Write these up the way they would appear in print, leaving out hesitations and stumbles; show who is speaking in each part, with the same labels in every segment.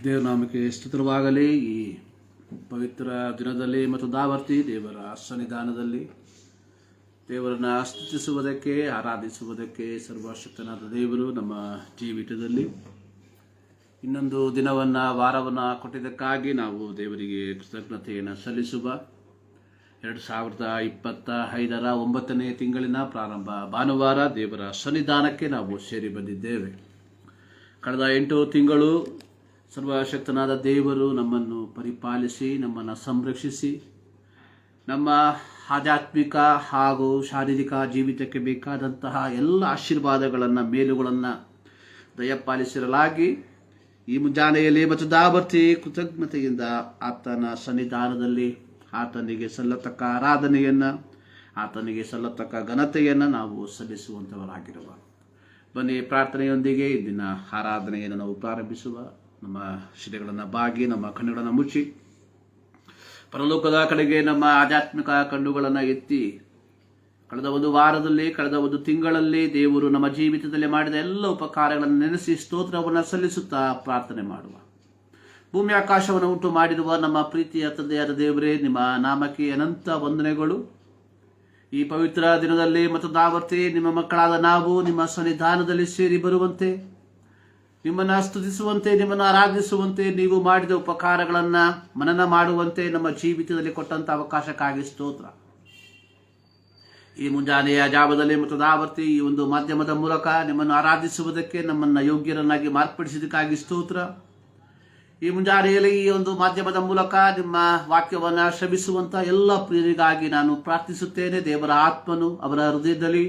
Speaker 1: ದೇವನಾಮಕ್ಕೆ ಸ್ತುತಿರವಾಗಲಿ. ಈ ಪವಿತ್ರ ದಿನದಲ್ಲಿ ಮತ್ತು ದಾವರ್ತಿ ದೇವರ ಸನ್ನಿಧಾನದಲ್ಲಿ ದೇವರನ್ನು ಸ್ತುತಿಸುವುದಕ್ಕೆ, ಆರಾಧಿಸುವುದಕ್ಕೆ ಸರ್ವಶಕ್ತನಾದ ದೇವರು ನಮ್ಮ ಜೀವಿತದಲ್ಲಿ ಇನ್ನೊಂದು ದಿನವನ್ನು, ವಾರವನ್ನು ಕೊಟ್ಟಿದ್ದಕ್ಕಾಗಿ ನಾವು ದೇವರಿಗೆ ಕೃತಜ್ಞತೆಯನ್ನು ಸಲ್ಲಿಸುವ 2025 9ನೇ ತಿಂಗಳಿನ ಪ್ರಾರಂಭ ಭಾನುವಾರ ದೇವರ ಸನ್ನಿಧಾನಕ್ಕೆ ನಾವು ಸೇರಿ ಬಂದಿದ್ದೇವೆ. ಕಳೆದ 8 ತಿಂಗಳು ಸರ್ವಶಕ್ತನಾದ ದೇವರು ನಮ್ಮನ್ನು ಪರಿಪಾಲಿಸಿ, ನಮ್ಮನ್ನು ಸಂರಕ್ಷಿಸಿ, ನಮ್ಮ ಆಧ್ಯಾತ್ಮಿಕ ಹಾಗೂ ಶಾರೀರಿಕ ಜೀವಿತಕ್ಕೆ ಬೇಕಾದಂತಹ ಎಲ್ಲ ಆಶೀರ್ವಾದಗಳನ್ನು, ಮೇಲುಗಳನ್ನು ದಯಪಾಲಿಸಿರಲಾಗಿ ಈ ಮುಂಜಾನೆಯಲ್ಲಿ ಮತ್ತು ದಾವರ್ತಿ ಕೃತಜ್ಞತೆಯಿಂದ ಆತನ ಸನ್ನಿಧಾನದಲ್ಲಿ ಆತನಿಗೆ ಸಲ್ಲತಕ್ಕ ಆರಾಧನೆಯನ್ನು, ಆತನಿಗೆ ಸಲ್ಲತಕ್ಕ ಘನತೆಯನ್ನು ನಾವು ಸಲ್ಲಿಸುವಂಥವರಾಗಿರುವ. ಬನ್ನಿ, ಪ್ರಾರ್ಥನೆಯೊಂದಿಗೆ ಇಂದಿನ ಆರಾಧನೆಯನ್ನು ನಾವು ಪ್ರಾರಂಭಿಸುವ. ನಮ್ಮ ಶಿಲೆಗಳನ್ನು ಬಾಗಿ, ನಮ್ಮ ಕಣ್ಣುಗಳನ್ನು ಮುಚ್ಚಿ, ಪರಲೋಕದ ಕಡೆಗೆ ನಮ್ಮ ಆಧ್ಯಾತ್ಮಿಕ ಕಣ್ಣುಗಳನ್ನು ಎತ್ತಿ, ಕಳೆದ ಒಂದು ವಾರದಲ್ಲಿ, ಕಳೆದ ಒಂದು ತಿಂಗಳಲ್ಲಿ ದೇವರು ನಮ್ಮ ಜೀವಿತದಲ್ಲಿ ಮಾಡಿದ ಎಲ್ಲ ಉಪಕಾರಗಳನ್ನು ನೆನೆಸಿ ಸ್ತೋತ್ರವನ್ನು ಸಲ್ಲಿಸುತ್ತಾ ಪ್ರಾರ್ಥನೆ ಮಾಡುವ. ಭೂಮಿ ಆಕಾಶವನ್ನು ಉಂಟು ಮಾಡಿರುವ ನಮ್ಮ ಪ್ರೀತಿಯ ತಂದೆಯಾದ ದೇವರೇ, ನಿಮ್ಮ ನಾಮಕ್ಕೆ ಅನಂತ ವಂದನೆಗಳು. ಈ ಪವಿತ್ರ ದಿನದಲ್ಲಿ ಮತ್ತು ದಾವರ್ತಿ ನಿಮ್ಮ ಮಕ್ಕಳಾದ ನಾವು ನಿಮ್ಮ ಸನ್ನಿಧಾನದಲ್ಲಿ ಸೇರಿ ಬರುವಂತೆ, ನಿಮ್ಮನ್ನು ಸ್ತುತಿಸುವಂತೆ, ನಿಮ್ಮನ್ನು ಆರಾಧಿಸುವಂತೆ, ನೀವು ಮಾಡಿದ ಉಪಕಾರಗಳನ್ನು ಮನನ ಮಾಡುವಂತೆ ನಮ್ಮ ಜೀವಿತದಲ್ಲಿ ಕೊಟ್ಟಂಥ ಅವಕಾಶಕ್ಕಾಗಿ ಸ್ತೋತ್ರ. ಈ ಮುಂಜಾನೆಯ ಜಾವದಲ್ಲಿ ಮತ್ತು ದಾವರ್ತಿ ಈ ಒಂದು ಮಾಧ್ಯಮದ ಮೂಲಕ ನಿಮ್ಮನ್ನು ಆರಾಧಿಸುವುದಕ್ಕೆ ನಮ್ಮನ್ನು ಯೋಗ್ಯರನ್ನಾಗಿ ಮಾರ್ಪಡಿಸಿದ್ದಕ್ಕಾಗಿ ಸ್ತೋತ್ರ. ಈ ಮುಂಜಾನೆಯಲ್ಲಿ ಈ ಒಂದು ಮಾಧ್ಯಮದ ಮೂಲಕ ನಿಮ್ಮ ವಾಕ್ಯವನ್ನು ಶ್ರಮಿಸುವಂಥ ಎಲ್ಲ ಪ್ರಿಯರಿಗಾಗಿ ನಾನು ಪ್ರಾರ್ಥಿಸುತ್ತೇನೆ. ದೇವರ ಆತ್ಮನು ಅವರ ಹೃದಯದಲ್ಲಿ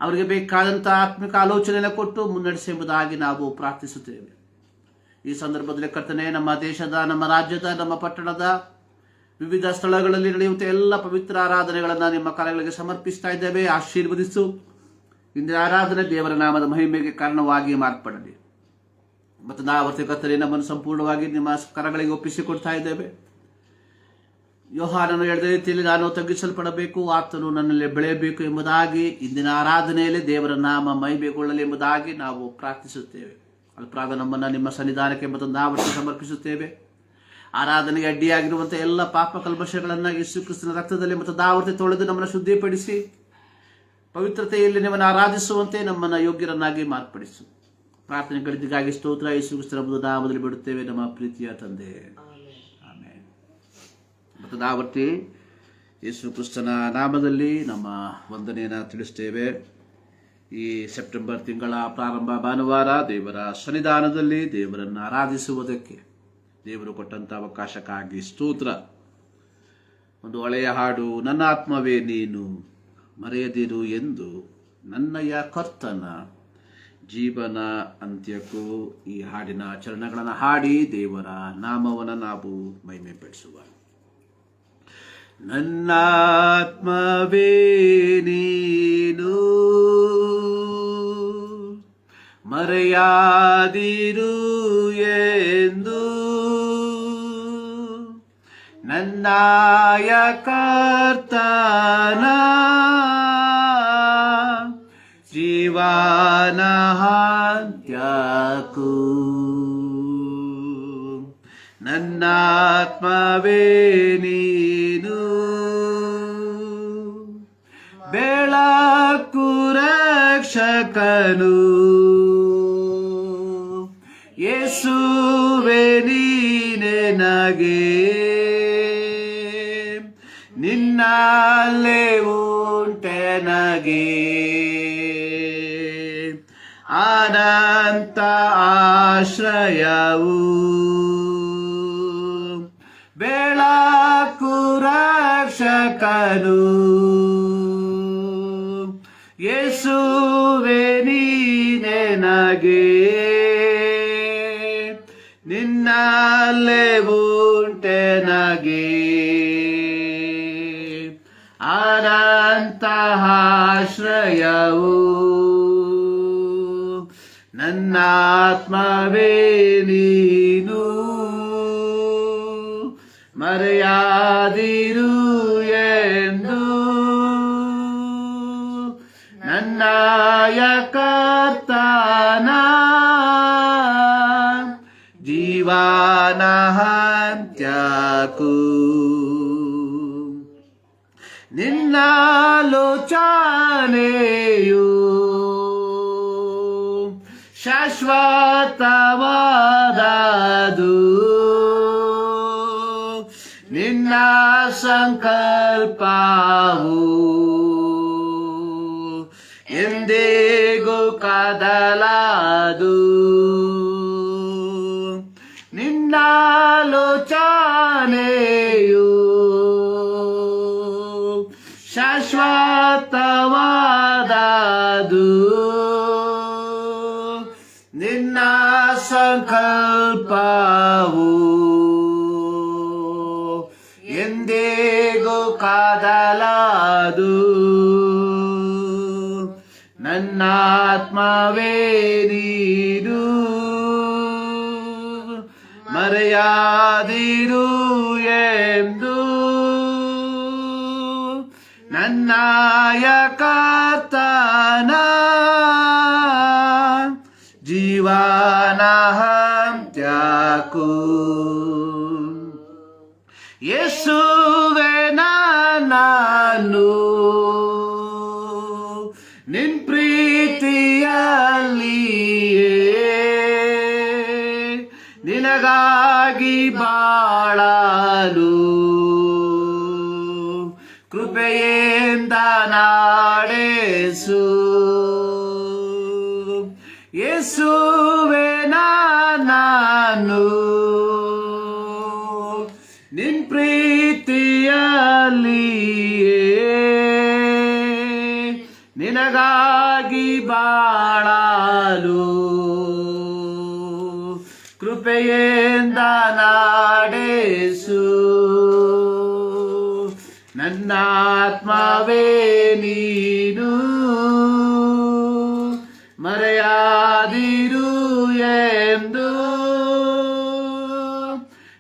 Speaker 1: ಅವರಿಗೆ ಬೇಕಾದಂಥ ಆತ್ಮಿಕ ಆಲೋಚನೆಯನ್ನು ಕೊಟ್ಟು ಮುನ್ನಡೆಸಿ ಎಂಬುದಾಗಿ ನಾವು ಪ್ರಾರ್ಥಿಸುತ್ತೇವೆ. ಈ ಸಂದರ್ಭದಲ್ಲಿ ಕರ್ತನೆ, ನಮ್ಮ ದೇಶದ, ನಮ್ಮ ರಾಜ್ಯದ, ನಮ್ಮ ಪಟ್ಟಣದ ವಿವಿಧ ಸ್ಥಳಗಳಲ್ಲಿ ನಡೆಯುವಂಥ ಎಲ್ಲ ಪವಿತ್ರ ಆರಾಧನೆಗಳನ್ನು ನಿಮ್ಮ ಕಾರ್ಯಗಳಿಗೆ ಸಮರ್ಪಿಸ್ತಾ ಇದ್ದೇವೆ. ಆಶೀರ್ವದಿಸು. ಇಂದಿನ ಆರಾಧನೆ ದೇವರ ನಾಮದ ಮಹಿಮೆಗೆ ಕಾರಣವಾಗಿ ಮಾರ್ಪಡಲಿ. ಮತ್ತು ದಾವರ್ತಿ ಕರ್ತನೆ, ನಮ್ಮನ್ನು ಸಂಪೂರ್ಣವಾಗಿ ನಿಮ್ಮ ಕರಗಳಿಗೆ ಒಪ್ಪಿಸಿಕೊಡ್ತಾ ಇದ್ದೇವೆ. ಯೋಹಾನನು ಹೇಳಿದ ರೀತಿಯಲ್ಲಿ ನಾನು ತಗ್ಗಿಸಲ್ಪಡಬೇಕು, ಆತನು ನನ್ನಲ್ಲಿ ಬೆಳೆಯಬೇಕು ಎಂಬುದಾಗಿ ಇಂದಿನ ಆರಾಧನೆಯಲ್ಲಿ ದೇವರ ನಾಮ ಮಹಿಮೆಗೊಳ್ಳಲಿ ಎಂಬುದಾಗಿ ನಾವು ಪ್ರಾರ್ಥಿಸುತ್ತೇವೆ. ಅಲ್ಪರಾದ ನಮ್ಮನ್ನು ನಿಮ್ಮ ಸನ್ನಿಧಾನಕ್ಕೆ ಮತ್ತು ದಾವರ್ತಿ ಸಮರ್ಪಿಸುತ್ತೇವೆ. ಆರಾಧನೆಗೆ ಅಡ್ಡಿಯಾಗಿರುವಂಥ ಎಲ್ಲ ಪಾಪ ಕಲ್ಮಶಗಳನ್ನು ಯೇಸು ಕ್ರಿಸ್ತನ ರಕ್ತದಲ್ಲಿ ಮತ್ತು ದಾವರ್ತಿ ತೊಳೆದು ನಮ್ಮನ್ನು ಶುದ್ಧಿಪಡಿಸಿ ಪವಿತ್ರತೆಯಲ್ಲಿ ನಿಮ್ಮನ್ನು ಆರಾಧಿಸುವಂತೆ ನಮ್ಮನ್ನು ಯೋಗ್ಯರನ್ನಾಗಿ ಮಾರ್ಪಡಿಸು. ಪ್ರಾರ್ಥನೆಗಳಿಗಾಗಿ ಸ್ತೋತ್ರ. ಯೇಸು ಕ್ರಿಸ್ತನ ನಾಮದಲ್ಲಿ ಬಿಡುತ್ತೇವೆ, ನಮ್ಮ ಪ್ರೀತಿಯ ತಂದೆ, ಆಮೆನ್. ಮತ್ತು ದಾವರ್ತಿ ಯೇಸು ಕ್ರಿಸ್ತನ ನಾಮದಲ್ಲಿ ನಮ್ಮ ವಂದನೆಯನ್ನು ತಿಳಿಸ್ತೇವೆ. ಈ ಸೆಪ್ಟೆಂಬರ್ ತಿಂಗಳ ಪ್ರಾರಂಭ ಭಾನುವಾರ ದೇವರ ಸನ್ನಿಧಾನದಲ್ಲಿ ದೇವರನ್ನು ಆರಾಧಿಸುವುದಕ್ಕೆ ದೇವರು ಕೊಟ್ಟಂಥ ಅವಕಾಶಕ್ಕಾಗಿ ಸ್ತೋತ್ರ. ಒಂದು ಹಳೆಯ ಹಾಡು, ನನ್ನ ಆತ್ಮವೇ ನೀನು ಮರೆಯದಿರು ಎಂದು ನನ್ನಯ ಕರ್ತನ ಜೀವನ ಅಂತ್ಯಕ್ಕೂ ಈ ಹಾಡಿನ ಚರಣಗಳನ್ನು ಹಾಡಿ ದೇವರ ನಾಮವನ್ನು ನಾವು ಮಹಿಮೆ ಪಡಿಸುವ. ನನ್ನಾತ್ಮವೇ ನೀನು ಮರೆಯಾದಿರು ಎಂದು ನನ್ನಯ ಕರ್ತನ ಜೀವನ ಅಂತ್ಯಕ್ಕೂ ನನ್ನಾತ್ಮವೇ ನೀನು ಬೆಳಕು ರಕ್ಷಕನು ಯೇಸುವೇ ನೀನೆ ನಗೆ ನಿನ್ನಲ್ಲೇ ಉಂಟೆ ನಗೆ ಅನಂತ ಆಶ್ರಯವು ಬೆಳಕು ರಕ್ಷಕನು ಯೇಸುವೇ ನೀನೆ ನಗೆ ನಿನ್ನಲ್ಲೇ ಉಂಟೆ ನಗೆ ಅನಂತ ಆಶ್ರಯವು ನನ್ನಾತ್ಮವೇ ನೀನು ಮರೆಯಾದಿರು ಎಂದು ನನ್ನಯ ಕರ್ತನ ಜೀವನ ಅಂತ್ಯಕ್ಕೂ ನಿನ್ನಾಲೋಚನೆಯು ಶಾಶ್ವತವಾದದು, ನಿನ್ನ ಸಂಕಲ್ಪವು ಎಂದಿಗೂ ಕದಲದು. ನಿನ್ನಾಲೋಚನೆಯು ಶಾಶ್ವತವಾದದು, ನಿನ್ನ ಸಂಕಲ್ಪವು ಎಂದಿಗೂ ಕದಲದು. ನನ್ನಾತ್ಮವೇ ನೀನು ಮರೆಯಾದಿರು ಎಂದು ನನ್ನಯ ಕರ್ತನ ಜೀವನ ಅಂತ್ಯಕ್ಕೂ ಯೇಸುವೇ ನನ್ನನ್ನು ನಿನ್ ಪ್ರೀತಿಯಲ್ಲಿಯೇ ನಿನಗಾಗಿ ಬಾಳಲು ಕೃಪೆಯಿಂದ ನಡೆಸು. ಯೇಸುವೇ ನನ್ನನ್ನು ನಿನ್ ಪ್ರೀತಿಯಲ್ಲಿಯೇ ನಿನಗಾಗಿ ಬಾಳಲು ಕೃಪೆಯಿಂದ ನಡೆಸು. ನನ್ನಾತ್ಮವೇ ನೀನು ಮರೆಯಾದಿರು ಎಂದು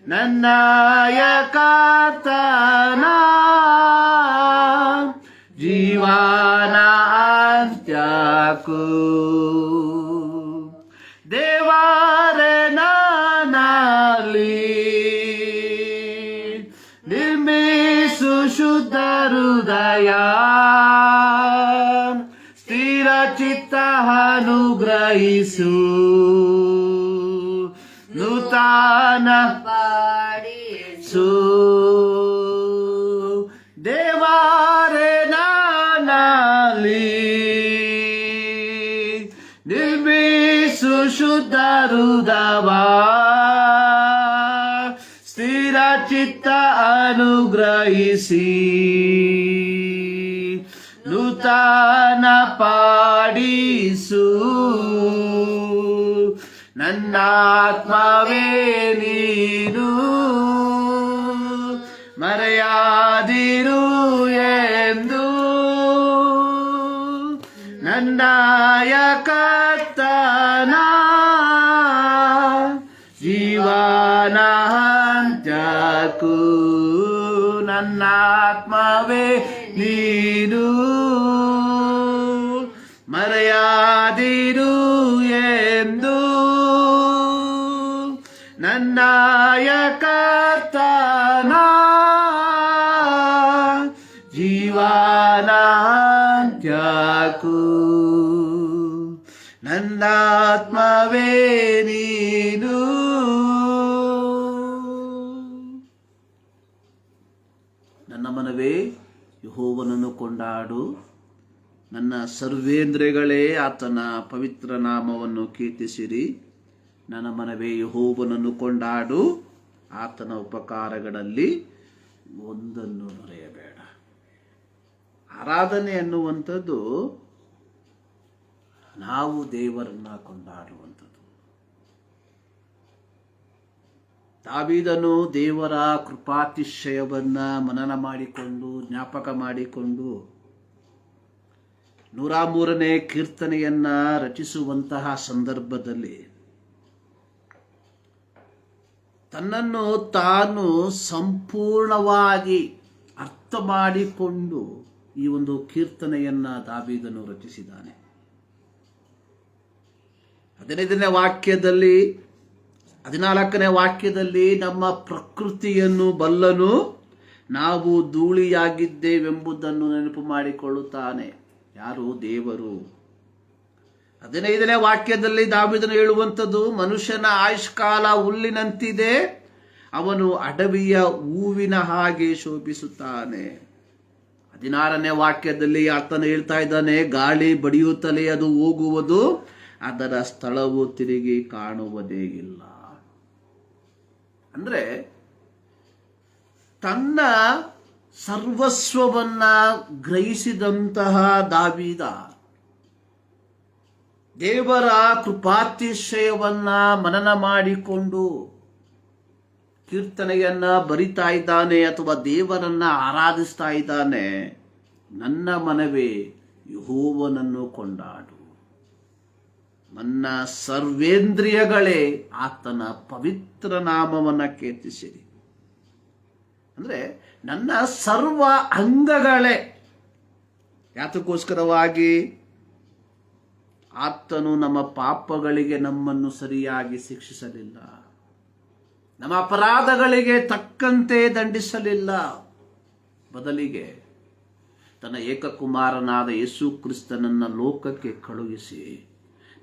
Speaker 1: ನನ್ನಯ ಕರ್ತನ ಜೀವನ ಅಂತ್ಯಕ್ಕೂ ದೇವರೇ ನನ್ನಲ್ಲಿ ನಿರ್ಮಿಸು ಶುದ್ಧ ಹೃದಯ, ಸ್ಥಿರ ಚಿತ್ತ ಅನುಗ್ರಹಿಸು, ನೂತನ ಪಾಡಿಸು. ದೇವರೇ ನನ್ನಲ್ಲಿ ನಿರ್ಮಿಸು ಶುದ್ಧ ಹೃದಯ, ಸ್ಥಿರ ಚಿತ್ತ ಅನುಗ್ರಹಿಸಿ, ನೂತನ ಪಾಡಿಸು. ನನ್ನಾತ್ಮವೇ ನೀನು ಮರೆಯಾದಿರು ಎಂದು ನನ್ನಯ ಕರ್ತನ ಜೀವನ ಅಂತ್ಯಕ್ಕೂ ನನ್ನಾತ್ಮವೇ ನೀನು ಮರೆಯಾದಿರು ಎಂದು ನನ್ನಯ ಕರ್ತನ ಜೀವನ ಅಂತ್ಯಕ್ಕೂ ನನ್ನಾತ್ಮವೇ ನೀನು. ನನ್ನ ಮನವೇ ಯೆಹೋವನನ್ನು ಕೊಂಡಾಡು, ನನ್ನ ಸರ್ವೇಂದ್ರಿಯಗಳೇ ಆತನ ಪವಿತ್ರ ನಾಮವನ್ನು ಕೀರ್ತಿಸಿರಿ. ನನ್ನ ಮನವೇ ಯೆಹೋವನನ್ನು ಕೊಂಡಾಡು, ಆತನ ಉಪಕಾರಗಳಲ್ಲಿ ಒಂದನ್ನು ಮರೆಯಬೇಡ. ಆರಾಧನೆ ಅನ್ನುವಂಥದ್ದು ನಾವು ದೇವರನ್ನ ಕೊಂಡಾಡುವಂಥದ್ದು. ದಾವೀದನು ದೇವರ ಕೃಪಾತಿಶಯವನ್ನ ಮನನ ಮಾಡಿಕೊಂಡು ಜ್ಞಾಪಕ ಮಾಡಿಕೊಂಡು 103ನೇ ಕೀರ್ತನೆಯನ್ನ ರಚಿಸುವಂತಹ ಸಂದರ್ಭದಲ್ಲಿ ತನ್ನನ್ನು ತಾನು ಸಂಪೂರ್ಣವಾಗಿ ಅರ್ಥ ಮಾಡಿಕೊಂಡು ಈ ಒಂದು ಕೀರ್ತನೆಯನ್ನ ದಾವೀದನು ರಚಿಸಿದ್ದಾನೆ. 15ನೇ ವಾಕ್ಯದಲ್ಲಿ 14ನೇ ವಾಕ್ಯದಲ್ಲಿ ನಮ್ಮ ಪ್ರಕೃತಿಯನ್ನು ಬಲ್ಲನು, ನಾವು ಧೂಳಿಯಾಗಿದ್ದೇವೆಂಬುದನ್ನು ನೆನಪು ಮಾಡಿಕೊಳ್ಳುತ್ತಾನೆ. ಯಾರು? ದೇವರು. 15ನೇ ವಾಕ್ಯದಲ್ಲಿ ದಾವೀದನು ಹೇಳುವಂಥದ್ದು, ಮನುಷ್ಯನ ಆಯುಷ್ಕಾಲ ಹುಲ್ಲಿನಂತಿದೆ, ಅವನು ಅಡವಿಯ ಹೂವಿನ ಹಾಗೆ ಶೋಭಿಸುತ್ತಾನೆ. 16ನೇ ವಾಕ್ಯದಲ್ಲಿ ಆತನು ಹೇಳ್ತಾ ಇದ್ದಾನೆ, ಗಾಳಿ ಬಡಿಯುತ್ತಲೇ ಅದು ಹೋಗುವುದು, ಅದರ ಸ್ಥಳವು ತಿರುಗಿ ಕಾಣುವುದೇ ಇಲ್ಲ. ಅಂದ್ರೆ ತನ್ನ ಸರ್ವಸ್ವವನ್ನ ಗ್ರಹಿಸಿದಂತಹ ದಾವೀದ ದೇವರ ಕೃಪಾತಿಶಯವನ್ನ ಮನನ ಮಾಡಿಕೊಂಡು ಕೀರ್ತನೆಯನ್ನ ಬರಿತಾ ಇದ್ದಾನೆ ಅಥವಾ ದೇವರನ್ನ ಆರಾಧಿಸ್ತಾ ಇದ್ದಾನೆ. ನನ್ನ ಮನವೇ ಯೆಹೋವನನ್ನು ಕೊಂಡಾಡು, ನನ್ನ ಸರ್ವೇಂದ್ರಿಯಗಳೇ ಆತನ ಪವಿತ್ರ ನಾಮವನ್ನ ಕೀರ್ತಿಸಿರಿ. ಅಂದ್ರೆ ನನ್ನ ಸರ್ವ ಅಂಗಗಳೇ. ಯಾತಕ್ಕೋಸ್ಕರವಾಗಿ? ಆತನು ನಮ್ಮ ಪಾಪಗಳಿಗೆ ನಮ್ಮನ್ನು ಸರಿಯಾಗಿ ಶಿಕ್ಷಿಸಲಿಲ್ಲ, ನಮ್ಮ ಅಪರಾಧಗಳಿಗೆ ತಕ್ಕಂತೆ ದಂಡಿಸಲಿಲ್ಲ. ಬದಲಿಗೆ ತನ್ನ ಏಕಕುಮಾರನಾದ ಯೇಸು ಕ್ರಿಸ್ತನನ್ನ ಲೋಕಕ್ಕೆ ಕಳುಹಿಸಿ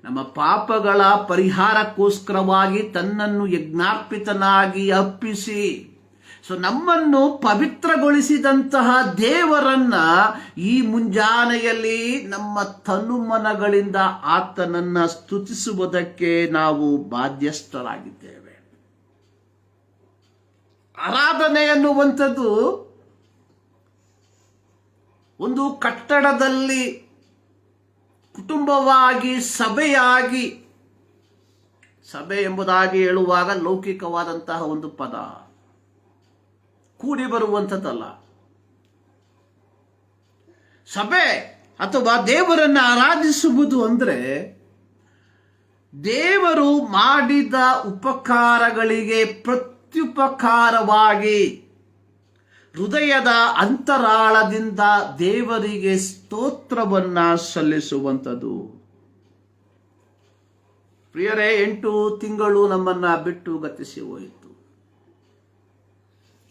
Speaker 1: ನಮ್ಮ ಪಾಪಗಳ ಪರಿಹಾರಕ್ಕೋಸ್ಕರವಾಗಿ ತನ್ನನ್ನು ಯಜ್ಞಾರ್ಪಿತನಾಗಿ ಅರ್ಪಿಸಿ ನಮ್ಮನ್ನು ಪವಿತ್ರಗೊಳಿಸಿದಂತಹ ದೇವರನ್ನ ಈ ಮುಂಜಾನೆಯಲ್ಲಿ ನಮ್ಮ ತನುಮನಗಳಿಂದ ಆತನನ್ನ ಸ್ತುತಿಸುವುದಕ್ಕೆ ನಾವು ಬಾಧ್ಯಸ್ಥರಾಗಿದ್ದೇವೆ. ಆರಾಧನೆ ಎನ್ನುವಂಥದ್ದು ಒಂದು ಕಟ್ಟಡದಲ್ಲಿ ಕುಟುಂಬವಾಗಿ ಸಭೆಯಾಗಿ, ಸಭೆ ಎಂಬುದಾಗಿ ಹೇಳುವಾಗ ಲೌಕಿಕವಾದಂತಹ ಒಂದು ಪದ, ಕೂಡಿ ಬರುವಂಥದ್ದಲ್ಲ. ಸಭೆ ಅಥವಾ ದೇವರನ್ನು ಆರಾಧಿಸುವುದು ಅಂದ್ರೆ ದೇವರು ಮಾಡಿದ ಉಪಕಾರಗಳಿಗೆ ಪ್ರತ್ಯುಪಕಾರವಾಗಿ ಹೃದಯದ ಅಂತರಾಳದಿಂದ ದೇವರಿಗೆ ಸ್ತೋತ್ರವನ್ನ ಸಲ್ಲಿಸುವಂಥದ್ದು. ಪ್ರಿಯರೇ, 8 ತಿಂಗಳು ನಮ್ಮನ್ನ ಬಿಟ್ಟು ಗತಿಸಿ ಹೋಯಿತು.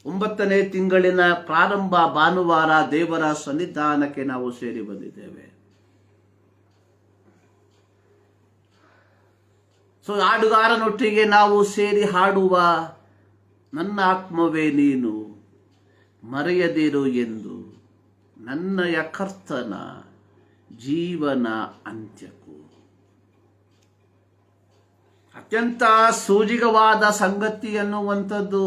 Speaker 1: 9ನೇ ತಿಂಗಳಿನ ಪ್ರಾರಂಭ ಭಾನುವಾರ ದೇವರ ಸನ್ನಿಧಾನಕ್ಕೆ ನಾವು ಸೇರಿ ಬಂದಿದ್ದೇವೆ. ಹಾಡುಗಾರನೊಟ್ಟಿಗೆ ನಾವು ಸೇರಿ ಹಾಡುವ ನನ್ನ ಆತ್ಮವೇ ನೀನು ಮರೆಯದಿರು ಎಂದು ನನ್ನಯ ಕರ್ತನ ಜೀವನ ಅಂತ್ಯಕ್ಕೂ. ಅತ್ಯಂತ ಸೋಜಿಗವಾದ ಸಂಗತಿ ಅನ್ನುವಂಥದ್ದು,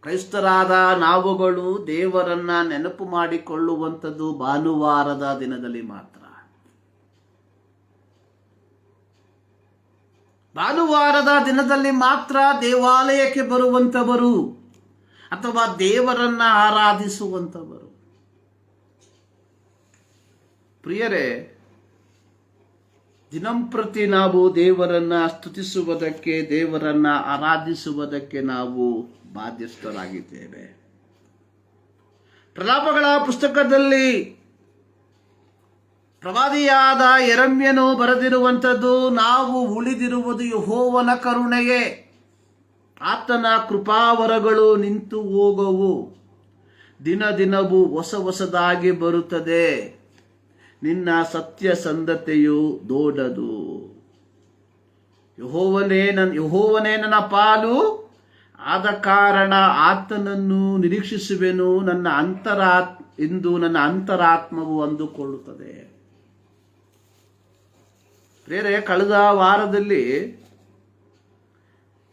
Speaker 1: ಕ್ರೈಸ್ತರಾದ ನಾವುಗಳು ದೇವರನ್ನ ನೆನಪು ಮಾಡಿಕೊಳ್ಳುವಂಥದ್ದು ಭಾನುವಾರದ ದಿನದಲ್ಲಿ ಮಾತ್ರ. ಭಾನುವಾರದ ದಿನದಲ್ಲಿ ಮಾತ್ರ ದೇವಾಲಯಕ್ಕೆ ಬರುವಂಥವರು ಅಥವಾ ದೇವರನ್ನ ಆರಾಧಿಸುವಂಥವರು. ಪ್ರಿಯರೇ, ದಿನಂಪ್ರತಿ ನಾವು ದೇವರನ್ನ ಸ್ತುತಿಸುವುದಕ್ಕೆ, ದೇವರನ್ನ ಆರಾಧಿಸುವುದಕ್ಕೆ ನಾವು ಬಾಧ್ಯಸ್ಥರಾಗಿದ್ದೇವೆ. ಪ್ರಲಾಪಗಳ ಪುಸ್ತಕದಲ್ಲಿ ಪ್ರವಾದಿಯಾದ ಯೆರೆಮೀಯನು ಬರೆದಿರುವಂಥದ್ದು, ನಾವು ಉಳಿದಿರುವುದು ಯೆಹೋವನ ಕರುಣೆಯೇ, ಆತನ ಕೃಪಾವರಗಳು ನಿಂತು ಹೋಗವು, ದಿನ ದಿನವೂ ಹೊಸ ಹೊಸದಾಗಿ ಬರುತ್ತದೆ, ನಿನ್ನ ಸತ್ಯಸಂಧತೆಯು ದೊಡ್ಡದು. ಯೆಹೋವನೇ ನನ್ನ ಪಾಲು, ಆದ ಕಾರಣ ಆತನನ್ನು ನಿರೀಕ್ಷಿಸುವೆನು ಎಂದು ನನ್ನ ಅಂತರಾತ್ಮವು ಅಂದುಕೊಳ್ಳುತ್ತದೆ. ಬೇರೆ ಕಳೆದ ವಾರದಲ್ಲಿ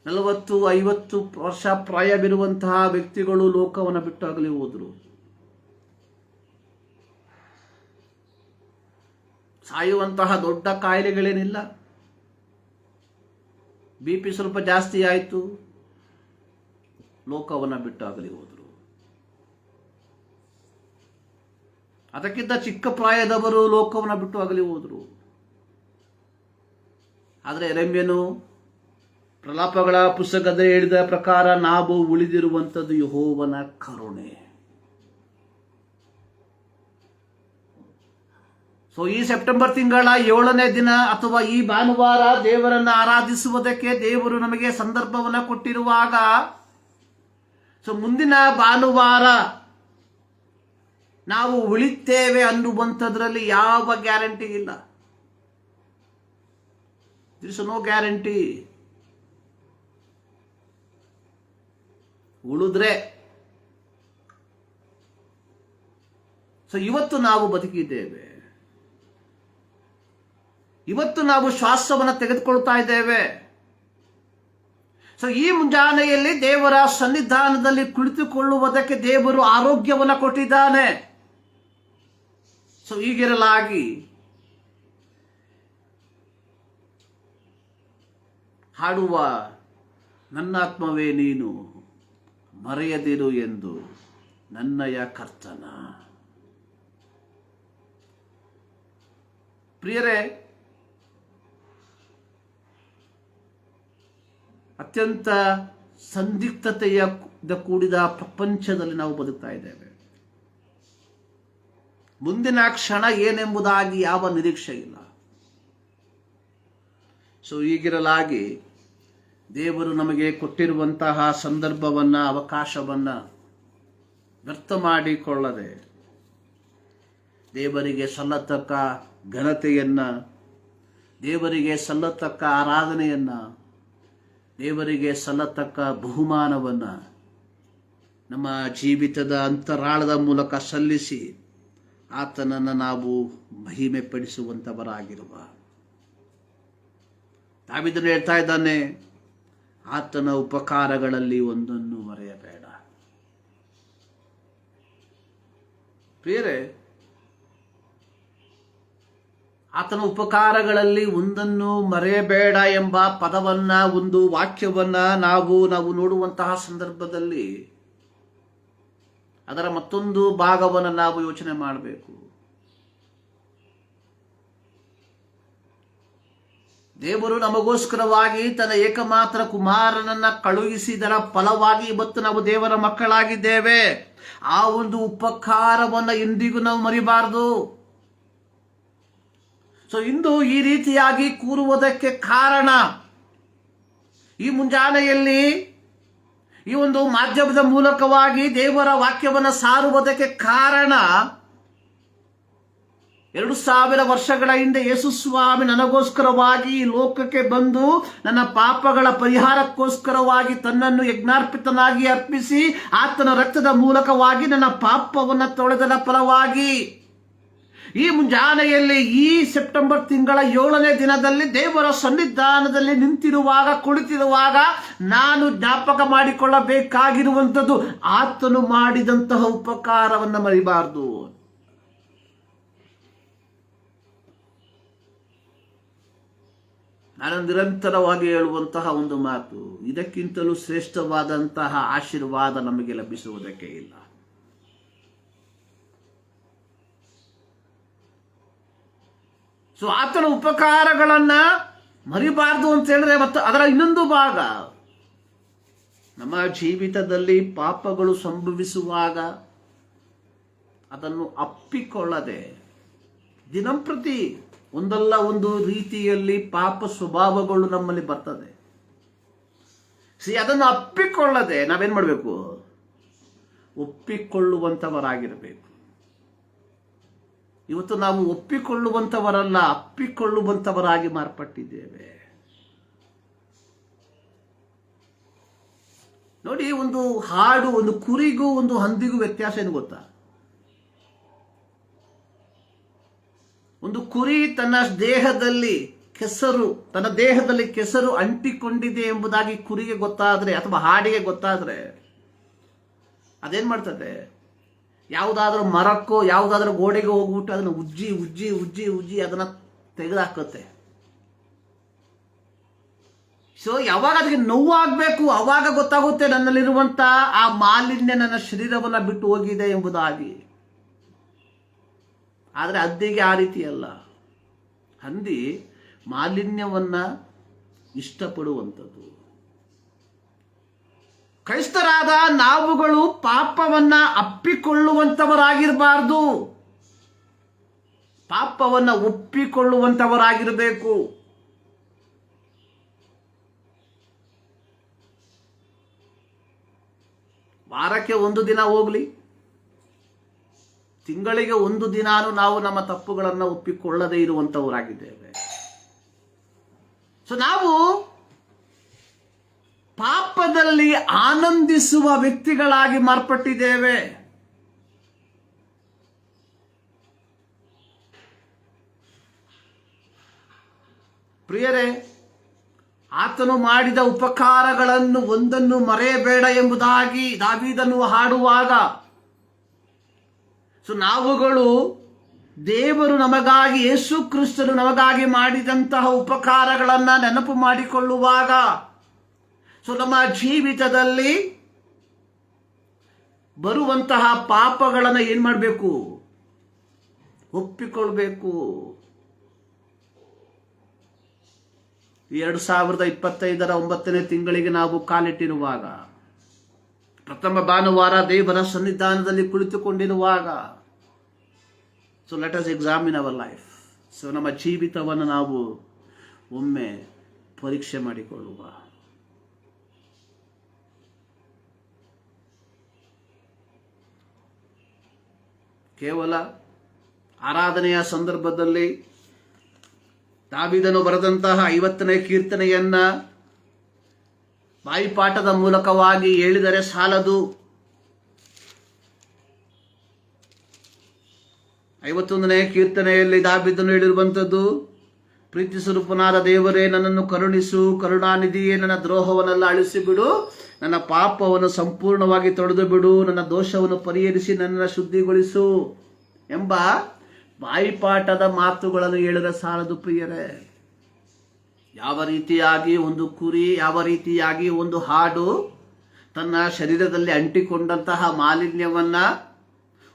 Speaker 1: 40-50 ವರ್ಷ ಪ್ರಾಯವಿರುವಂತಹ ವ್ಯಕ್ತಿಗಳು ಲೋಕವನ್ನು ಬಿಟ್ಟು ಆಗಲಿ ಹೋದ್ರು. ಸಾಯುವಂತಹ ದೊಡ್ಡ ಕಾಯಿಲೆಗಳೇನಿಲ್ಲ. BP ಸ್ವಲ್ಪ ಜಾಸ್ತಿ ಆಯಿತು, ಲೋಕವನ್ನು ಬಿಟ್ಟಾಗಲಿ ಹೋದರು. ಅದಕ್ಕಿಂತ ಚಿಕ್ಕ ಪ್ರಾಯದವರು ಲೋಕವನ್ನು ಬಿಟ್ಟು ಆಗಲಿ ಹೋದರು. ಆದರೆ ಯೆರೆಮೀಯನು ಪ್ರಲಾಪಗಳ ಪುಸ್ತಕದಲ್ಲಿ ಹೇಳಿದ ಪ್ರಕಾರ ನಾವು ಉಳಿದಿರುವಂಥದ್ದು ಯೆಹೋವನ ಕರುಣೆ. ಸೊ ಈ ಸೆಪ್ಟೆಂಬರ್ ತಿಂಗಳ 7ನೇ ದಿನ ಅಥವಾ ಈ ಭಾನುವಾರ ದೇವರನ್ನು ಆರಾಧಿಸುವುದಕ್ಕೆ ದೇವರು ನಮಗೆ ಸಂದರ್ಭವನ್ನು ಕೊಟ್ಟಿರುವಾಗ, ಸೊ ಮುಂದಿನ ಭಾನುವಾರ ನಾವು ಉಳಿತೇವೆ ಅನ್ನುವಂಥದ್ರಲ್ಲಿ ಯಾವ ಗ್ಯಾರಂಟಿ ಇಲ್ಲ. there is no guarantee. ಉಳಿದ್ರೆ ಸೊ ಇವತ್ತು ನಾವು ಬದುಕಿದ್ದೇವೆ, ಇವತ್ತು ನಾವು ಶ್ವಾಸವನ್ನು ತೆಗೆದುಕೊಳ್ತಾ ಇದ್ದೇವೆ. ಸೊ ಈ ಮುಂಜಾನೆಯಲ್ಲಿ ದೇವರ ಸನ್ನಿಧಾನದಲ್ಲಿ ಕುಳಿತುಕೊಳ್ಳುವುದಕ್ಕೆ ದೇವರು ಆರೋಗ್ಯವನ್ನು ಕೊಟ್ಟಿದ್ದಾನೆ. ಸೊ ಹೀಗಿರಲಾಗಿ ಹಾಡುವ ನನ್ನಾತ್ಮವೇ ನೀನು ಮರೆಯದಿರು ಎಂದು ನನ್ನಯ ಕರ್ತನ. ಪ್ರಿಯರೇ, ಅತ್ಯಂತ ಸಂದಿಗ್ಧತೆಯ ಕೂಡಿದ ಪ್ರಪಂಚದಲ್ಲಿ ನಾವು ಬದುಕ್ತಾ ಇದ್ದೇವೆ. ಮುಂದಿನ ಕ್ಷಣ ಏನೆಂಬುದಾಗಿ ಯಾವ ನಿರೀಕ್ಷೆ ಇಲ್ಲ. ಸೊ ಹೀಗಿರಲಾಗಿ ದೇವರು ನಮಗೆ ಕೊಟ್ಟಿರುವಂತಹ ಸಂದರ್ಭವನ್ನು, ಅವಕಾಶವನ್ನು ವ್ಯರ್ಥ ಮಾಡಿಕೊಳ್ಳದೆ ದೇವರಿಗೆ ಸಲ್ಲತಕ್ಕ ಘನತೆಯನ್ನು, ದೇವರಿಗೆ ಸಲ್ಲತಕ್ಕ ಆರಾಧನೆಯನ್ನು, ದೇವರಿಗೆ ಸಲ್ಲತಕ್ಕ ಬಹುಮಾನವನ್ನು ನಮ್ಮ ಜೀವಿತದ ಅಂತರಾಳದ ಮೂಲಕ ಸಲ್ಲಿಸಿ ಆತನನ್ನು ನಾವು ಮಹಿಮೆ ಪಡಿಸುವಂಥವರಾಗಿರುವ. ದಾವೀದನು ಹೇಳ್ತಾ ಇದ್ದಾನೆ, ಆತನ ಉಪಕಾರಗಳಲ್ಲಿ ಒಂದನ್ನು ಮರೆಯಬೇಡ. ಪ್ರಿಯರೇ, ಆತನ ಉಪಕಾರಗಳಲ್ಲಿ ಒಂದನ್ನು ಮರೆಯಬೇಡ ಎಂಬ ಪದವನ್ನ, ಒಂದು ವಾಕ್ಯವನ್ನ ನಾವು ನೋಡುವಂತಹ ಸಂದರ್ಭದಲ್ಲಿ ಅದರ ಮತ್ತೊಂದು ಭಾಗವನ್ನು ನಾವು ಯೋಚನೆ ಮಾಡಬೇಕು. ದೇವರು ನಮಗೋಸ್ಕರವಾಗಿ ತನ್ನ ಏಕಮಾತ್ರ ಕುಮಾರನನ್ನ ಕಳುಹಿಸಿದರ ಫಲವಾಗಿ ಇವತ್ತು ನಾವು ದೇವರ ಮಕ್ಕಳಾಗಿದ್ದೇವೆ. ಆ ಒಂದು ಉಪಕಾರವನ್ನು ಎಂದಿಗೂ ನಾವು ಮರಿಬಾರದು. ಸೊ ಇಂದು ಈ ರೀತಿಯಾಗಿ ಕೂರುವುದಕ್ಕೆ ಕಾರಣ, ಈ ಮುಂಜಾನೆಯಲ್ಲಿ ಈ ಒಂದು ಮಾಧ್ಯಮದ ಮೂಲಕವಾಗಿ ದೇವರ ವಾಕ್ಯವನ್ನು ಸಾರುವುದಕ್ಕೆ ಕಾರಣ, 2000 ವರ್ಷಗಳ ಹಿಂದೆ ಯೇಸು ಸ್ವಾಮಿ ನನಗೋಸ್ಕರವಾಗಿ ಈ ಲೋಕಕ್ಕೆ ಬಂದು ನನ್ನ ಪಾಪಗಳ ಪರಿಹಾರಕ್ಕೋಸ್ಕರವಾಗಿ ತನ್ನನ್ನು ಯಜ್ಞಾರ್ಪಿತನಾಗಿ ಅರ್ಪಿಸಿ ಆತನ ರಕ್ತದ ಮೂಲಕವಾಗಿ ನನ್ನ ಪಾಪವನ್ನು ತೊಳೆದರ ಫಲವಾಗಿ ಈ ಮುಂಜಾನೆಯಲ್ಲಿ ಈ ಸೆಪ್ಟೆಂಬರ್ ತಿಂಗಳ 7ನೇ ದಿನದಲ್ಲಿ ದೇವರ ಸನ್ನಿಧಾನದಲ್ಲಿ ನಿಂತಿರುವಾಗ, ಕುಳಿತಿರುವಾಗ ನಾನು ಜ್ಞಾಪಕ ಮಾಡಿಕೊಳ್ಳಬೇಕಾಗಿರುವಂಥದ್ದು, ಆತನು ಮಾಡಿದಂತಹ ಉಪಕಾರವನ್ನು ಮರಿಬಾರದು. ನಾನು ನಿರಂತರವಾಗಿ ಹೇಳುವಂತಹ ಒಂದು ಮಾತು, ಇದಕ್ಕಿಂತಲೂ ಶ್ರೇಷ್ಠವಾದಂತಹ ಆಶೀರ್ವಾದ ನಮಗೆ ಲಭಿಸುವುದಕ್ಕೆ ಇಲ್ಲ. ಸೊ ಆತನ ಉಪಕಾರಗಳನ್ನ ಮರಿಬಾರದು ಅಂತ ಹೇಳಿದ್ರೆ, ಮತ್ತು ಅದರ ಇನ್ನೊಂದು ಭಾಗ, ನಮ್ಮ ಜೀವಿತದಲ್ಲಿ ಪಾಪಗಳು ಸಂಭವಿಸುವಾಗ ಅದನ್ನು ಅಪ್ಪಿಕೊಳ್ಳದೆ ದಿನಂಪ್ರತಿ ಒಂದಲ್ಲ ಒಂದು ರೀತಿಯಲ್ಲಿ ಪಾಪ ಸ್ವಭಾವಗಳು ನಮ್ಮಲ್ಲಿ ಬರ್ತದೆ. ಅದನ್ನು ಅಪ್ಪಿಕೊಳ್ಳದೆ ನಾವೇನ್ ಮಾಡಬೇಕು? ಒಪ್ಪಿಕೊಳ್ಳುವಂಥವರಾಗಿರಬೇಕು. ಇವತ್ತು ನಾವು ಒಪ್ಪಿಕೊಳ್ಳುವಂಥವರಲ್ಲ, ಅಪ್ಪಿಕೊಳ್ಳುವಂಥವರಾಗಿ ಮಾರ್ಪಟ್ಟಿದ್ದೇವೆ. ನೋಡಿ, ಒಂದು ಹಾಡು, ಒಂದು ಕುರಿಗೂ ಒಂದು ಹಂದಿಗೂ ವ್ಯತ್ಯಾಸ ಏನು ಗೊತ್ತಾ? ಒಂದು ಕುರಿ ತನ್ನ ದೇಹದಲ್ಲಿ ಕೆಸರು ಅಂಟಿಕೊಂಡಿದೆ ಎಂಬುದಾಗಿ ಕುರಿಗೆ ಗೊತ್ತಾದ್ರೆ ಅಥವಾ ಹಾಡಿಗೆ ಗೊತ್ತಾದ್ರೆ ಅದೇನ್ ಮಾಡ್ತದೆ? ಯಾವುದಾದ್ರೂ ಮರಕ್ಕೋ ಯಾವುದಾದ್ರೂ ಗೋಡೆಗೆ ಹೋಗ್ಬಿಟ್ಟು ಅದನ್ನು ಉಜ್ಜಿ ಉಜ್ಜಿ ಉಜ್ಜಿ ಉಜ್ಜಿ ಅದನ್ನ ತೆಗೆದುಹಾಕುತ್ತೆ. ಸೊ ಯಾವಾಗ ಅದಕ್ಕೆ ನೋವಾಗಬೇಕು ಅವಾಗ ಗೊತ್ತಾಗುತ್ತೆ ನನ್ನಲ್ಲಿರುವಂತ ಆ ಮಾಲಿನ್ಯ ನನ್ನ ಶರೀರವನ್ನ ಬಿಟ್ಟು ಹೋಗಿದೆ ಎಂಬುದಾಗಿ. ಆದರೆ ಹಂದಿಗೆ ಆ ರೀತಿ ಅಲ್ಲ. ಹಂದಿ ಮಾಲಿನ್ಯವನ್ನ ಇಷ್ಟಪಡುವಂಥದ್ದು. ಕ್ರೈಸ್ತರಾದ ನಾವುಗಳು ಪಾಪವನ್ನ ಅಪ್ಪಿಕೊಳ್ಳುವಂಥವರಾಗಿರಬಾರ್ದು. ಪಾಪವನ್ನ ಒಪ್ಪಿಕೊಳ್ಳುವಂತವರಾಗಿರಬೇಕು. ವಾರಕ್ಕೆ ಒಂದು ದಿನ ಹೋಗ್ಲಿ, ತಿಂಗಳಿಗೆ ಒಂದು ದಿನಾನು ನಾವು ನಮ್ಮ ತಪ್ಪುಗಳನ್ನು ಒಪ್ಪಿಕೊಳ್ಳದೇ ಇರುವಂತವರಾಗಿದ್ದೇವೆ. ಸೊ ನಾವು ಪಾಪದಲ್ಲಿ ಆನಂದಿಸುವ ವ್ಯಕ್ತಿಗಳಾಗಿ ಮಾರ್ಪಟ್ಟಿದ್ದೇವೆ. ಪ್ರಿಯರೇ, ಆತನು ಮಾಡಿದ ಉಪಕಾರಗಳನ್ನು ಒಂದನ್ನು ಮರೆಯಬೇಡ ಎಂಬುದಾಗಿ ದಾವೀದನು ಹಾಡುವಾಗ, ಸೊ ನಾವುಗಳು ದೇವರು ನಮಗಾಗಿ, ಯೇಸು ಕ್ರಿಸ್ತನು ನಮಗಾಗಿ ಮಾಡಿದಂತಹ ಉಪಕಾರಗಳನ್ನು ನೆನಪು ಮಾಡಿಕೊಳ್ಳುವಾಗ, ಸೊ ನಮ್ಮ ಜೀವಿತದಲ್ಲಿ ಬರುವಂತಹ ಪಾಪಗಳನ್ನು ಏನ್ ಮಾಡಬೇಕು? ಒಪ್ಪಿಕೊಳ್ಬೇಕು. 2025ರ 9ನೇ ತಿಂಗಳಿಗೆ ನಾವು ಕಾಲಿಟ್ಟಿರುವಾಗ, ಪ್ರಥಮ ಭಾನುವಾರ ದೇವರ ಸನ್ನಿಧಾನದಲ್ಲಿ ಕುಳಿತುಕೊಂಡಿರುವಾಗ, so let us examine our life. So ನಮ್ಮ ಜೀವಿತವನ್ನು ನಾವು ಒಮ್ಮೆ ಪರೀಕ್ಷೆ ಮಾಡಿಕೊಳ್ಳುವ. ಕೇವಲ ಆರಾಧನೆಯ ಸಂದರ್ಭದಲ್ಲಿ ದಾವೀದನು ಬರೆದಂತಹ 50ನೇ ಕೀರ್ತನೆಯನ್ನ ಬಾಯಿಪಾಠದ ಮೂಲಕವಾಗಿ ಹೇಳಿದರೆ ಸಾಲದು. 51ನೇ ಕೀರ್ತನೆಯಲ್ಲಿ ದಾವೀದನು ಹೇಳಿರುವಂಥದ್ದು, ಪ್ರೀತಿ ಸ್ವರೂಪನಾದ ದೇವರೇ, ನನ್ನನ್ನು ಕರುಣಿಸು, ಕರುಣಾನಿಧಿಯೇ, ನನ್ನ ದ್ರೋಹವನ್ನೆಲ್ಲ ಅಳಿಸಿಬಿಡು, ನನ್ನ ಪಾಪವನ್ನು ಸಂಪೂರ್ಣವಾಗಿ ತೊಳೆದು ಬಿಡು, ನನ್ನ ದೋಷವನ್ನು ಪರಿಹರಿಸಿ ನನ್ನನ್ನು ಶುದ್ಧಿಗೊಳಿಸು ಎಂಬ ಬಾಯಿಪಾಠದ ಮಾತುಗಳನ್ನು ಹೇಳಿದರೆ ಸಾಲದು. ಪ್ರಿಯರೇ, ಯಾವ ರೀತಿಯಾಗಿ ಒಂದು ಕುರಿ, ಯಾವ ರೀತಿಯಾಗಿ ಒಂದು ಹಾಡು ತನ್ನ ಶರೀರದಲ್ಲಿ ಅಂಟಿಕೊಂಡಂತಹ ಮಾಲಿನ್ಯವನ್ನ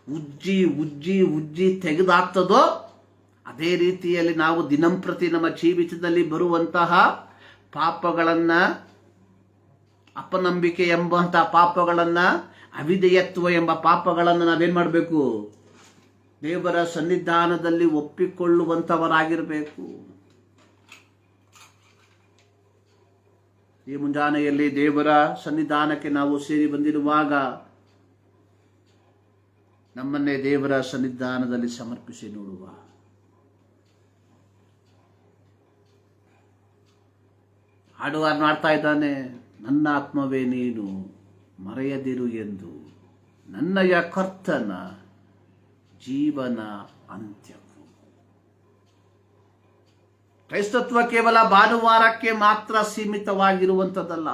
Speaker 1: ಉಜ್ಜಿ ಉಜ್ಜಿ ಉಜ್ಜಿ ತೆಗೆದಾಕ್ತದೋ, ಅದೇ ರೀತಿಯಲ್ಲಿ ನಾವು ದಿನಂಪ್ರತಿ ನಮ್ಮ ಜೀವಿತದಲ್ಲಿ ಬರುವಂತಹ ಪಾಪಗಳನ್ನ, ಅಪನಂಬಿಕೆ ಎಂಬಂತಹ ಪಾಪಗಳನ್ನ, ಅವಿಧೇಯತ್ವ ಎಂಬ ಪಾಪಗಳನ್ನು ನಾವೇನ್ ಮಾಡಬೇಕು? ದೇವರ ಸನ್ನಿಧಾನದಲ್ಲಿ ಒಪ್ಪಿಕೊಳ್ಳುವಂತವರಾಗಿರಬೇಕು. ಈ ಮುಂಜಾನೆಯಲ್ಲಿ ದೇವರ ಸನ್ನಿಧಾನಕ್ಕೆ ನಾವು ಸೇರಿ ಬಂದಿರುವಾಗ ನಮ್ಮನ್ನೇ ದೇವರ ಸನ್ನಿಧಾನದಲ್ಲಿ ಸಮರ್ಪಿಸಿ ನೋಡುವ. ಹಾಡುಗಾರ ಮಾಡ್ತಾ ಇದ್ದಾನೆ, ನನ್ನ ಆತ್ಮವೇ ನೀನು ಮರೆಯದಿರು ಎಂದು, ನನ್ನಯ ಕರ್ತನ ಜೀವನ ಅಂತ್ಯವು. ಕ್ರೈಸ್ತತ್ವ ಕೇವಲ ಭಾನುವಾರಕ್ಕೆ ಮಾತ್ರ ಸೀಮಿತವಾಗಿರುವಂಥದ್ದಲ್ಲ.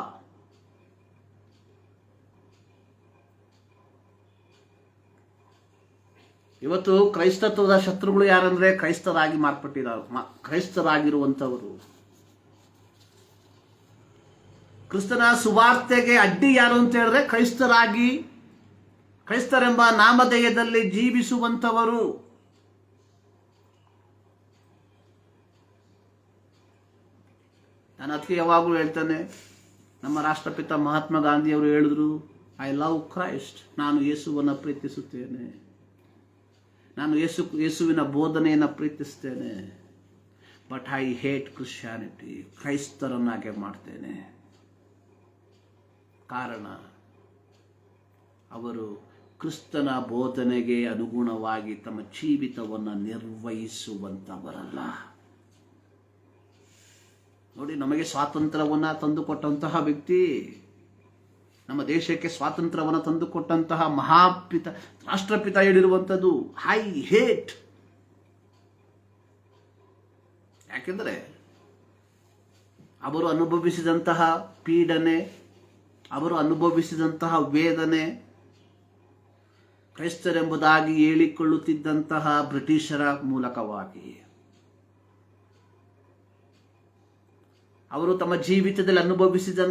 Speaker 1: ಇವತ್ತು ಕ್ರೈಸ್ತತ್ವದ ಶತ್ರುಗಳು ಯಾರಂದ್ರೆ ಕ್ರೈಸ್ತರಾಗಿ ಕ್ರೈಸ್ತರಾಗಿರುವಂಥವರು. ಕ್ರಿಸ್ತನ ಸುವಾರ್ತೆಗೆ ಅಡ್ಡಿ ಯಾರು ಅಂತ ಹೇಳಿದ್ರೆ ಕ್ರೈಸ್ತರೆಂಬ ನಾಮಧೇಯದಲ್ಲಿ ಜೀವಿಸುವಂಥವರು. ನಾನು ಅದಕ್ಕೆ ಯಾವಾಗಲೂ ಹೇಳ್ತಾನೆ, ನಮ್ಮ ರಾಷ್ಟ್ರಪಿತ ಮಹಾತ್ಮ ಗಾಂಧಿಯವರು ಹೇಳಿದ್ರು, ಐ ಲವ್ ಕ್ರೈಸ್ಟ್, ನಾನು ಯೇಸುವನ್ನು ಪ್ರೀತಿಸುತ್ತೇನೆ, ನಾನು ಯೇಸುವಿನ ಬೋಧನೆಯನ್ನು ಪ್ರೀತಿಸ್ತೇನೆ, ಬಟ್ ಐ ಹೇಟ್ ಕ್ರಿಶ್ಚಿಯಾನಿಟಿ, ಕ್ರೈಸ್ತರನ್ನಾಗೆ ಮಾಡ್ತೇನೆ. ಕಾರಣ, ಅವರು ಕ್ರಿಸ್ತನ ಬೋಧನೆಗೆ ಅನುಗುಣವಾಗಿ ತಮ್ಮ ಜೀವಿತವನ್ನು ನಿರ್ವಹಿಸುವಂತವರಲ್ಲ. ನೋಡಿ, ನಮಗೆ ಸ್ವಾತಂತ್ರ್ಯವನ್ನ ತಂದುಕೊಟ್ಟಂತಹ ವ್ಯಕ್ತಿ, ನಮ್ಮ ದೇಶಕ್ಕೆ ಸ್ವಾತಂತ್ರ್ಯವನ್ನು ತಂದುಕೊಟ್ಟಂತಹ ಮಹಾಪಿತ ರಾಷ್ಟ್ರಪಿತ ಹೇಳಿರುವಂಥದ್ದು ಐ ಹೇಟ್. ಯಾಕೆಂದರೆ ಅವರು ಅನುಭವಿಸಿದಂತಹ ಪೀಡನೆ, ಅವರು ಅನುಭವಿಸಿದಂತಹ ವೇದನೆ, ಕ್ರೈಸ್ತರೆಂಬುದಾಗಿ ಹೇಳಿಕೊಳ್ಳುತ್ತಿದ್ದಂತಹ ಬ್ರಿಟಿಷರ ಮೂಲಕವಾಗಿ ಅವರು ತಮ್ಮ ಜೀವಿತದಲ್ಲಿ ಅನುಭವಿಸಿದಂತಹ